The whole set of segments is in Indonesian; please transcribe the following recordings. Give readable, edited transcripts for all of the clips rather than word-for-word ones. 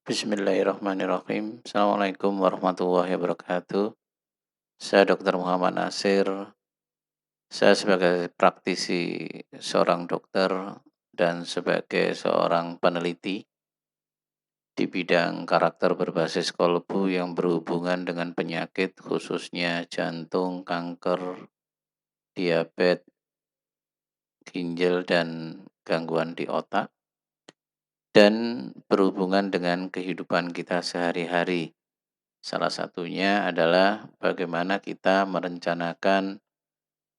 Bismillahirrahmanirrahim. Assalamualaikum warahmatullahi wabarakatuh. Saya Dr. Muhammad Nasir. Saya sebagai praktisi seorang dokter dan sebagai seorang peneliti di bidang karakter berbasis kolbu yang berhubungan dengan penyakit khususnya jantung, kanker, diabetes, ginjal, dan gangguan di otak dan berhubungan dengan kehidupan kita sehari-hari. Salah satunya adalah bagaimana kita merencanakan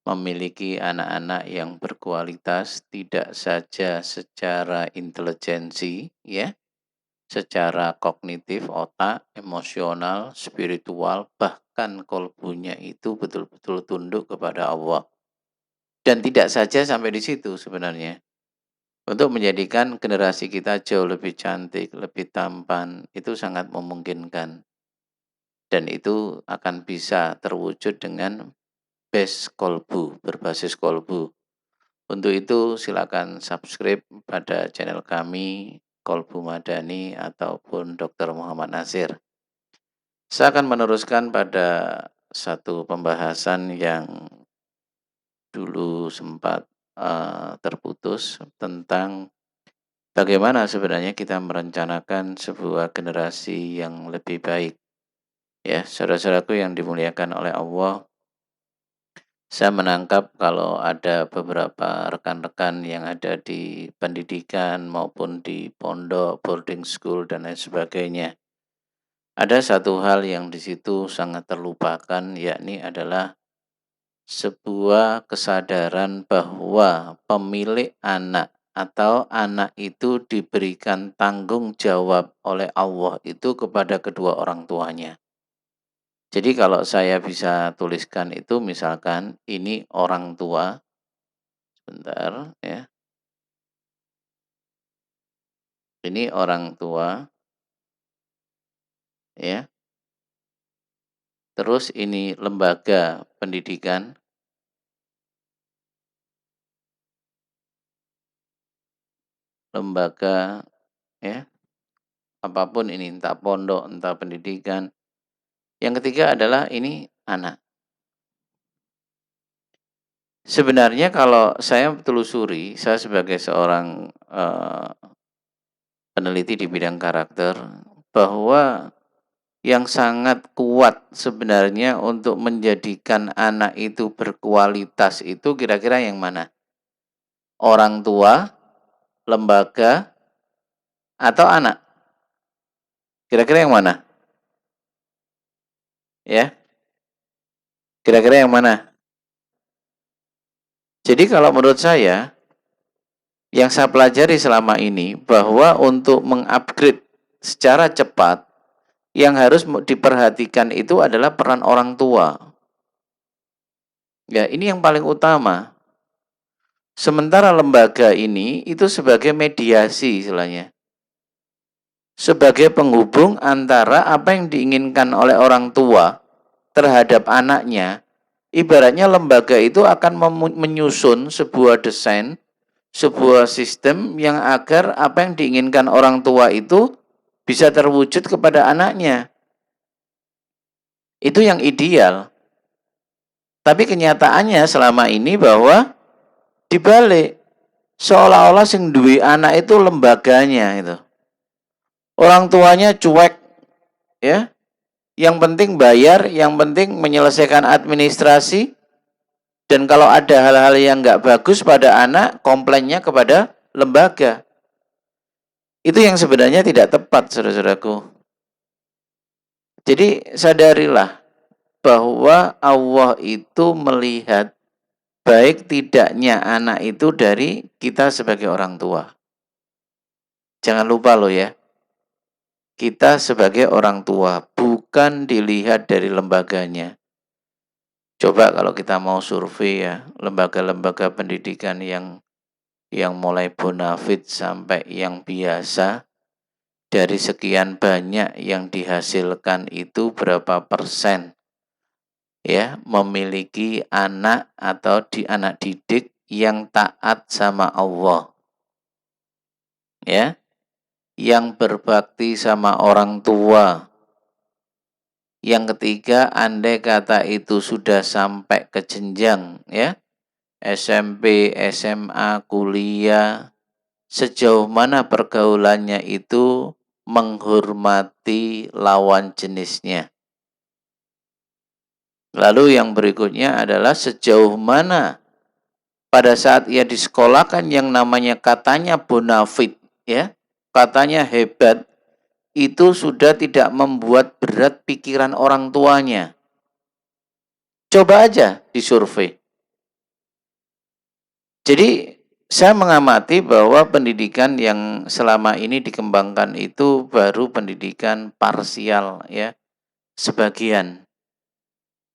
memiliki anak-anak yang berkualitas tidak saja secara intelijensi, ya, secara kognitif, otak, emosional, spiritual, bahkan kolbunya itu betul-betul tunduk kepada Allah. Dan tidak saja sampai di situ sebenarnya. Untuk menjadikan generasi kita jauh lebih cantik, lebih tampan, itu sangat memungkinkan. Dan itu akan bisa terwujud dengan base kolbu, berbasis kolbu. Untuk itu silakan subscribe pada channel kami Kolbu Madani ataupun Dr. Muhammad Nasir. Saya akan meneruskan pada satu pembahasan yang dulu sempat terputus tentang bagaimana sebenarnya kita merencanakan sebuah generasi yang lebih baik. Ya, saudara-saudaraku yang dimuliakan oleh Allah, saya menangkap kalau ada beberapa rekan-rekan yang ada di pendidikan maupun di pondok, boarding school, dan lain sebagainya. Ada satu hal yang di situ sangat terlupakan, yakni adalah sebuah kesadaran bahwa pemilik anak atau anak itu diberikan tanggung jawab oleh Allah itu kepada kedua orang tuanya. Jadi kalau saya bisa tuliskan itu misalkan ini orang tua, sebentar ya. Ini orang tua ya. Terus ini lembaga pendidikan, lembaga ya, apapun ini entah pondok, entah pendidikan. Yang ketiga adalah ini anak. Sebenarnya kalau saya telusuri, saya sebagai seorang peneliti di bidang karakter, bahwa yang sangat kuat sebenarnya untuk menjadikan anak itu berkualitas itu kira-kira yang mana? Orang tua, lembaga, atau anak? Kira-kira yang mana? Ya, kira-kira yang mana? Jadi kalau menurut saya, yang saya pelajari selama ini bahwa untuk mengupgrade secara cepat, yang harus diperhatikan itu adalah peran orang tua. Ya, ini yang paling utama. Sementara lembaga ini itu sebagai mediasi istilahnya. Sebagai penghubung antara apa yang diinginkan oleh orang tua terhadap anaknya. Ibaratnya lembaga itu akan menyusun sebuah desain, sebuah sistem yang agar apa yang diinginkan orang tua itu bisa terwujud kepada anaknya. Itu yang ideal. Tapi kenyataannya selama ini bahwa dibalik, seolah-olah sing duwe anak itu lembaganya itu. Orang tuanya cuek, ya. Yang penting bayar, yang penting menyelesaikan administrasi, dan kalau ada hal-hal yang nggak bagus pada anak, komplainnya kepada lembaga. Itu yang sebenarnya tidak tepat, saudara-saudaraku. Jadi sadarilah bahwa Allah itu melihat baik tidaknya anak itu dari kita sebagai orang tua. Jangan lupa loh ya, kita sebagai orang tua bukan dilihat dari lembaganya. Coba kalau kita mau survei ya, lembaga-lembaga pendidikan yang mulai bonafit sampai yang biasa, dari sekian banyak yang dihasilkan itu berapa persen ya memiliki anak atau anak didik yang taat sama Allah. Ya. yang berbakti sama orang tua. Yang ketiga, andai kata itu sudah sampai ke jenjang ya, SMP, SMA, kuliah, sejauh mana pergaulannya itu menghormati lawan jenisnya. Lalu yang berikutnya adalah sejauh mana pada saat ia disekolahkan yang namanya katanya bonafit ya, katanya hebat, itu sudah tidak membuat berat pikiran orang tuanya. Coba aja disurvei. Jadi saya mengamati bahwa pendidikan yang selama ini dikembangkan itu baru pendidikan parsial ya, sebagian.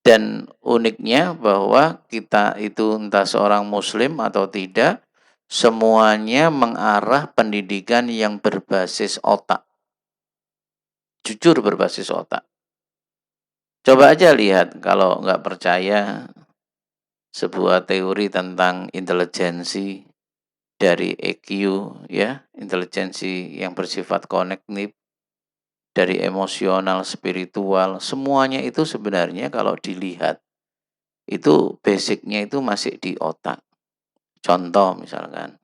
Dan uniknya bahwa kita itu entah seorang muslim atau tidak, semuanya mengarah pendidikan yang berbasis otak. Jujur berbasis otak. Coba aja lihat kalau nggak percaya sebuah teori tentang intelijensi dari EQ ya, intelijensi yang bersifat kognitif, dari emosional, spiritual, semuanya itu sebenarnya kalau dilihat itu basicnya itu masih di otak. Contoh misalkan,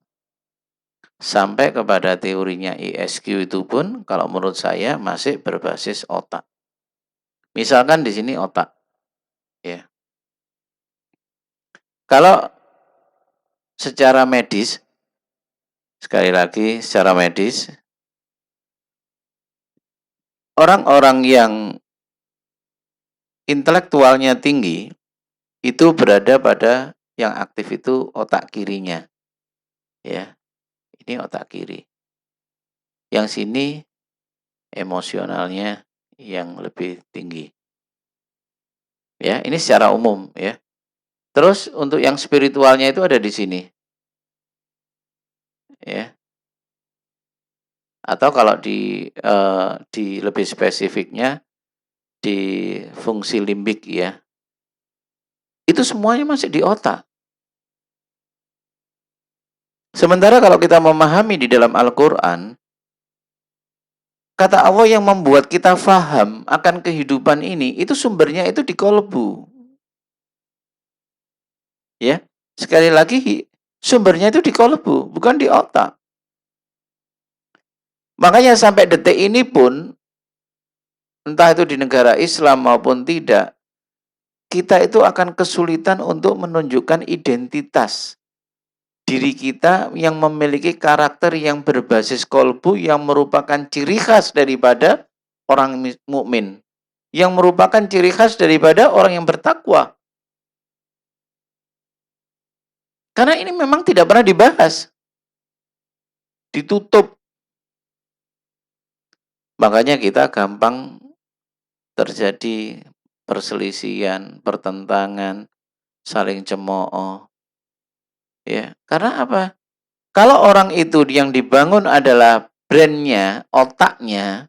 sampai kepada teorinya ISQ itu pun kalau menurut saya masih berbasis otak. Misalkan di sini otak, ya. Kalau secara medis, sekali lagi secara medis, orang-orang yang intelektualnya tinggi itu berada pada yang aktif itu otak kirinya, ya. Ini otak kiri. Yang sini emosionalnya yang lebih tinggi. Ya, ini secara umum ya. Terus untuk yang spiritualnya itu ada di sini. Ya. Atau kalau di lebih spesifiknya di fungsi limbik ya. Itu semuanya masih di otak. Sementara kalau kita memahami di dalam Al-Qur'an, kata Allah yang membuat kita faham akan kehidupan ini, itu sumbernya itu di kolbu. Ya, sekali lagi sumbernya itu di kolbu, bukan di otak. Makanya sampai detik ini pun, entah itu di negara Islam maupun tidak, kita itu akan kesulitan untuk menunjukkan identitas diri kita yang memiliki karakter yang berbasis kolbu yang merupakan ciri khas daripada orang mukmin, yang merupakan ciri khas daripada orang yang bertakwa. Karena ini memang tidak pernah dibahas. Ditutup. Makanya kita gampang terjadi perselisihan, pertentangan, saling cemooh. Ya, karena apa? Kalau orang itu yang dibangun adalah brandnya, otaknya,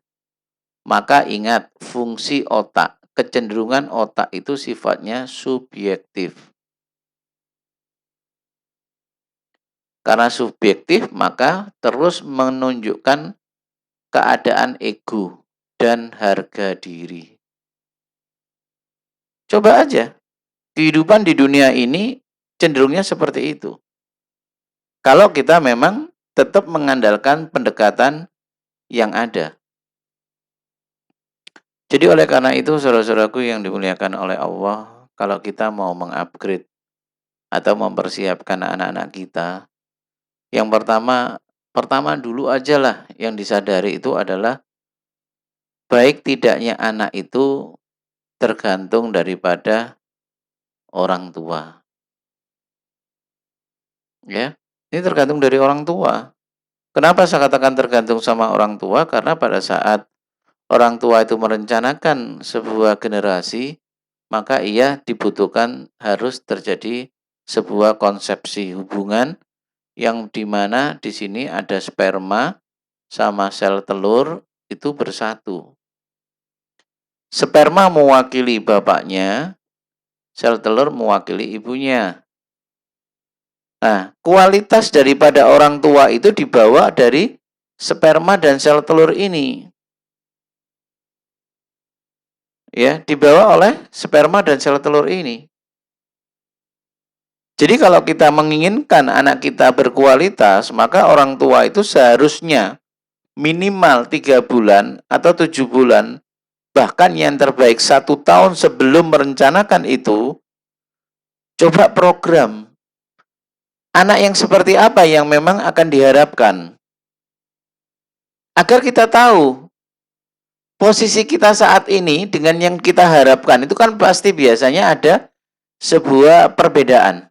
maka ingat fungsi otak, kecenderungan otak itu sifatnya subjektif. Karena subjektif maka terus menunjukkan keadaan ego dan harga diri. Coba aja, kehidupan di dunia ini cenderungnya seperti itu. Kalau kita memang tetap mengandalkan pendekatan yang ada. Jadi oleh karena itu saudara-saudaraku yang dimuliakan oleh Allah, kalau kita mau mengupgrade atau mempersiapkan anak-anak kita, yang pertama dulu aja lah yang disadari itu adalah baik tidaknya anak itu tergantung daripada orang tua. Ya, ini tergantung dari orang tua. Kenapa saya katakan tergantung sama orang tua? Karena pada saat orang tua itu merencanakan sebuah generasi, maka ia dibutuhkan harus terjadi sebuah konsepsi hubungan yang dimana di sini ada sperma sama sel telur itu bersatu. Sperma mewakili bapaknya, sel telur mewakili ibunya. Nah, kualitas daripada orang tua itu dibawa dari sperma dan sel telur ini, ya, dibawa oleh sperma dan sel telur ini. Jadi kalau kita menginginkan anak kita berkualitas, maka orang tua itu seharusnya minimal 3 bulan atau 7 bulan, bahkan yang terbaik 1 tahun sebelum merencanakan itu, coba program anak yang seperti apa yang memang akan diharapkan. Agar kita tahu posisi kita saat ini dengan yang kita harapkan itu kan pasti biasanya ada sebuah perbedaan.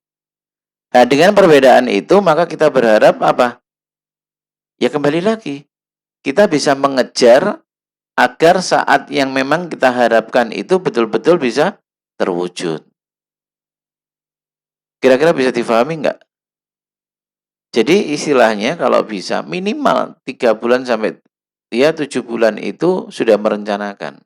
Nah, dengan perbedaan itu maka kita berharap apa? Ya kembali lagi, kita bisa mengejar agar saat yang memang kita harapkan itu betul-betul bisa terwujud. Kira-kira bisa difahami nggak? Jadi istilahnya kalau bisa minimal 3 bulan sampai ya 7 bulan itu sudah merencanakan.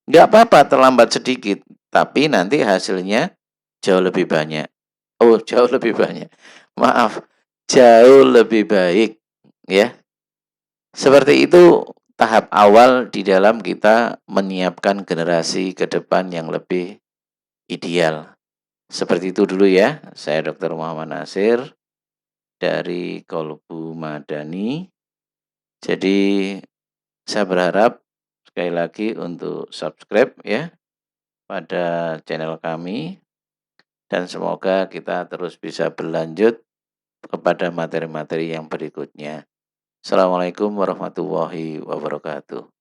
Nggak apa-apa terlambat sedikit, tapi nanti hasilnya jauh lebih banyak. Oh, jauh lebih banyak. Maaf, jauh lebih baik, ya. Seperti itu tahap awal di dalam kita menyiapkan generasi ke depan yang lebih ideal. Seperti itu dulu ya. Saya Dr. Muhammad Nasir dari Kolbu Madani. Jadi saya berharap sekali lagi untuk subscribe ya pada channel kami dan semoga kita terus bisa berlanjut kepada materi-materi yang berikutnya. Assalamualaikum warahmatullahi wabarakatuh.